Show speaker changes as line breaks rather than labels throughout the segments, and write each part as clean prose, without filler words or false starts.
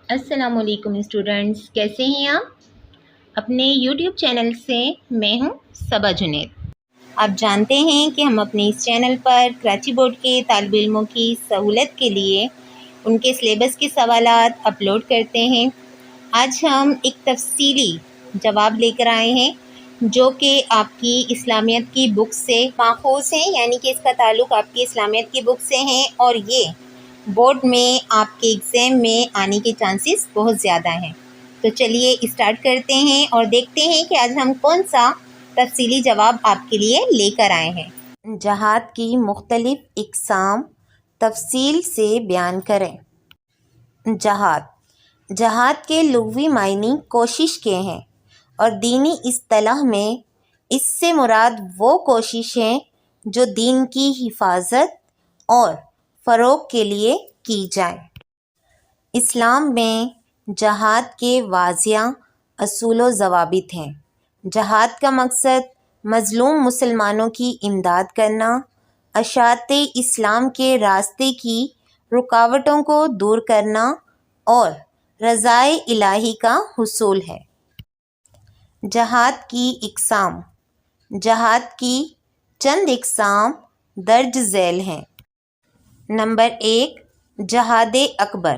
السلام علیکم اسٹوڈنٹس، کیسے ہیں آپ؟ اپنے یوٹیوب چینل سے میں ہوں صبا جنید۔ آپ جانتے ہیں کہ ہم اپنے اس چینل پر کراچی بورڈ کے طالب علموں کی سہولت کے لیے ان کے سلیبس کے سوالات اپلوڈ کرتے ہیں۔ آج ہم ایک تفصیلی جواب لے کر آئے ہیں جو کہ آپ کی اسلامیت کی بک سے ماخوذ ہیں، یعنی کہ اس کا تعلق آپ کی اسلامیت کی بک سے ہیں، اور یہ بورڈ میں آپ کے ایگزام میں آنے کے چانسز بہت زیادہ ہیں۔ تو چلیے اسٹارٹ کرتے ہیں اور دیکھتے ہیں کہ آج ہم کون سا تفصیلی جواب آپ کے لیے لے کر آئے ہیں۔ جہاد کی مختلف اقسام تفصیل سے بیان کریں۔ جہاد کے لغوی معنی کوشش کے ہیں، اور دینی اصطلاح میں اس سے مراد وہ کوشش ہے جو دین کی حفاظت اور فروغ کے لیے کی جائے۔ اسلام میں جہاد کے واضح اصول و ضوابط ہیں۔ جہاد کا مقصد مظلوم مسلمانوں کی امداد کرنا، اشاعت اسلام کے راستے کی رکاوٹوں کو دور کرنا اور رضائے الہی کا حصول ہے۔ جہاد کی اقسام۔ جہاد کی چند اقسام درج ذیل ہیں۔ نمبر 1، جہاد اکبر،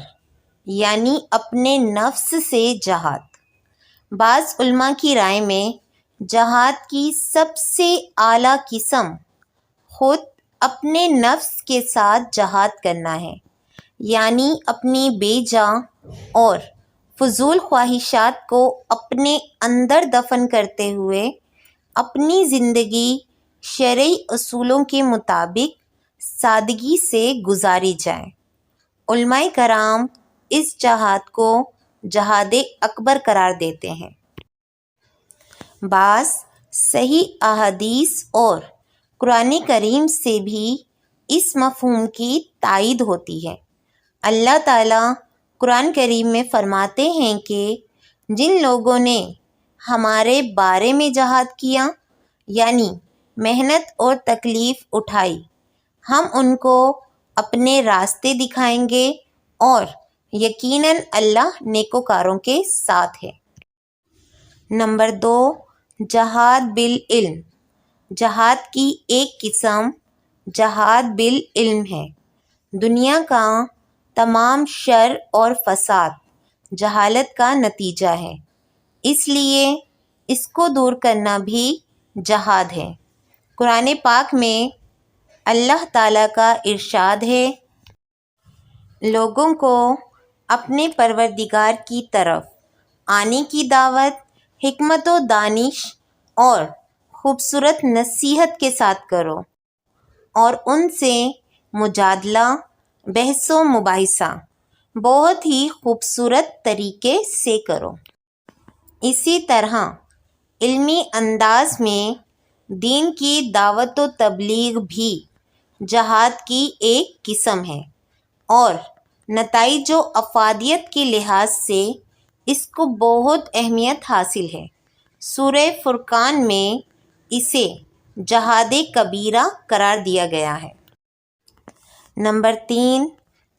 یعنی اپنے نفس سے جہاد۔ بعض علماء کی رائے میں جہاد کی سب سے اعلیٰ قسم خود اپنے نفس کے ساتھ جہاد کرنا ہے، یعنی اپنی بے جا اور فضول خواہشات کو اپنے اندر دفن کرتے ہوئے اپنی زندگی شرعی اصولوں کے مطابق سادگی سے گزاری جائے۔ علماء کرام اس جہاد کو جہاد اکبر قرار دیتے ہیں۔ بعض صحیح احادیث اور قرآن کریم سے بھی اس مفہوم کی تائید ہوتی ہے۔ اللہ تعالیٰ قرآن کریم میں فرماتے ہیں کہ جن لوگوں نے ہمارے بارے میں جہاد کیا، یعنی محنت اور تکلیف اٹھائی، ہم ان کو اپنے راستے دکھائیں گے، اور یقیناً اللہ نیکوکاروں کے ساتھ ہے۔ نمبر 2، جہاد بالعلم۔ جہاد کی ایک قسم جہاد بالعلم ہے۔ دنیا کا تمام شر اور فساد جہالت کا نتیجہ ہے، اس لیے اس کو دور کرنا بھی جہاد ہے۔ قرآن پاک میں اللہ تعالیٰ کا ارشاد ہے، لوگوں کو اپنے پروردگار کی طرف آنے کی دعوت حکمت و دانش اور خوبصورت نصیحت کے ساتھ کرو، اور ان سے مجادلہ، بحث و مباحثہ بہت ہی خوبصورت طریقے سے کرو۔ اسی طرح علمی انداز میں دین کی دعوت و تبلیغ بھی جہاد کی ایک قسم ہے، اور نتائج و افادیت کے لحاظ سے اس کو بہت اہمیت حاصل ہے۔ سورہ فرقان میں اسے جہاد کبیرہ قرار دیا گیا ہے۔ نمبر 3،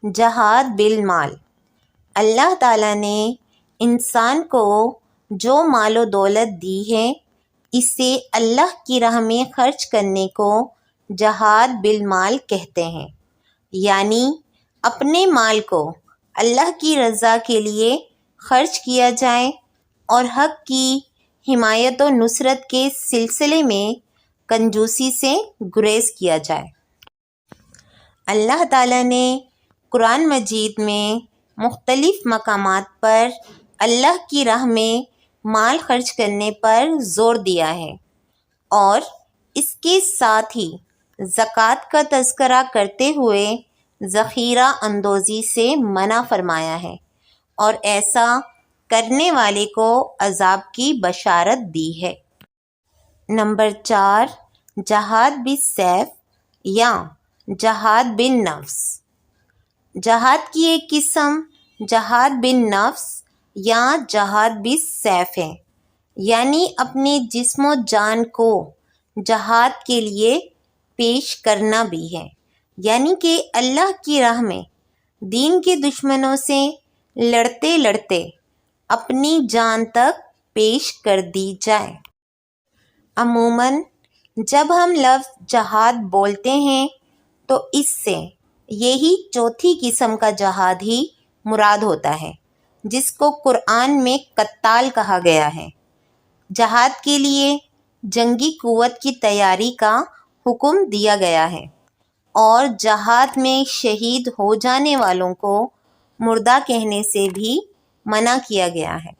جہاد بالمال۔ اللہ تعالیٰ نے انسان کو جو مال و دولت دی ہے، اسے اللہ کی راہ میں خرچ کرنے کو جہاد بالمال کہتے ہیں، یعنی اپنے مال کو اللہ کی رضا کے لیے خرچ کیا جائے اور حق کی حمایت و نصرت کے سلسلے میں کنجوسی سے گریز کیا جائے۔ اللہ تعالیٰ نے قرآن مجید میں مختلف مقامات پر اللہ کی راہ میں مال خرچ کرنے پر زور دیا ہے، اور اس کے ساتھ ہی زکوٰۃ کا تذکرہ کرتے ہوئے ذخیرہ اندوزی سے منع فرمایا ہے، اور ایسا کرنے والے کو عذاب کی بشارت دی ہے۔ نمبر 4، جہاد بالسیف یا جہاد بالنفس۔ جہاد کی ایک قسم جہاد بالنفس یا جہاد بالسیف ہے، یعنی اپنے جسم و جان کو جہاد کے لیے پیش کرنا بھی ہے، یعنی کہ اللہ کی راہ میں دین کے دشمنوں سے لڑتے لڑتے اپنی جان تک پیش کر دی جائے۔ عموماً جب ہم لفظ جہاد بولتے ہیں تو اس سے یہی چوتھی قسم کا جہاد ہی مراد ہوتا ہے، جس کو قرآن میں قتال کہا گیا ہے۔ جہاد کے لیے جنگی قوت کی تیاری کا حکم دیا گیا ہے، اور جہاد میں شہید ہو جانے والوں کو مردہ کہنے سے بھی منع کیا گیا ہے۔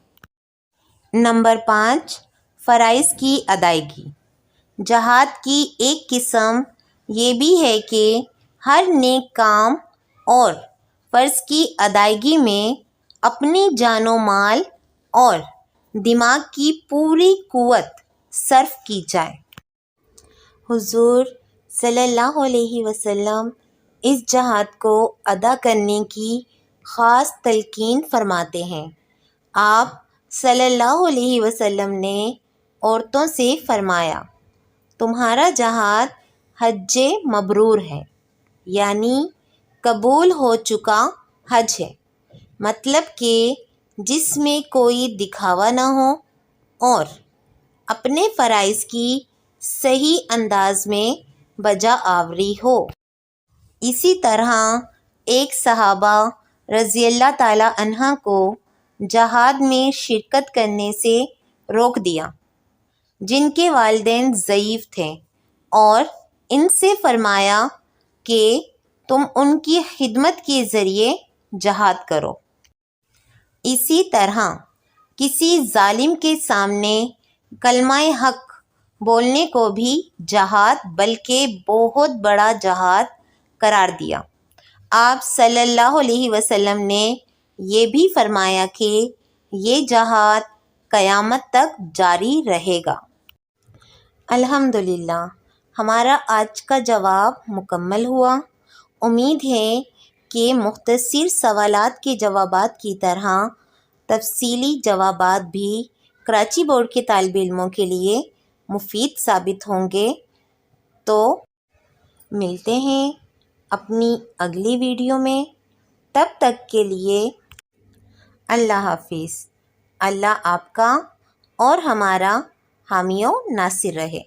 نمبر 5، فرائض کی ادائیگی۔ جہاد کی ایک قسم یہ بھی ہے کہ ہر نیک کام اور فرض کی ادائیگی میں اپنی جان و مال اور دماغ کی پوری قوت صرف کی جائے۔ حضور صلی اللہ علیہ وسلم اس جہاد کو ادا کرنے کی خاص تلقین فرماتے ہیں۔ آپ صلی اللہ علیہ وسلم نے عورتوں سے فرمایا، تمہارا جہاد حج مبرور ہے، یعنی قبول ہو چکا حج ہے، مطلب کہ جس میں کوئی دکھاوا نہ ہو اور اپنے فرائض کی صحیح انداز میں بجا آوری ہو۔ اسی طرح ایک صحابہ رضی اللہ تعالی عنہ کو جہاد میں شرکت کرنے سے روک دیا، جن کے والدین ضعیف تھے، اور ان سے فرمایا کہ تم ان کی خدمت کے ذریعے جہاد کرو۔ اسی طرح کسی ظالم کے سامنے کلمہ حق بولنے کو بھی جہاد بلکہ بہت بڑا جہاد قرار دیا۔ آپ صلی اللہ علیہ وسلم نے یہ بھی فرمایا کہ یہ جہاد قیامت تک جاری رہے گا۔ الحمدللہ ہمارا آج کا جواب مکمل ہوا۔ امید ہے کہ مختصر سوالات کے جوابات کی طرح تفصیلی جوابات بھی کراچی بورڈ کے طالب علموں کے لیے مفید ثابت ہوں گے۔ تو ملتے ہیں اپنی اگلی ویڈیو میں، تب تک کے لیے اللہ حافظ۔ اللہ آپ کا اور ہمارا حامی و ناصر رہے۔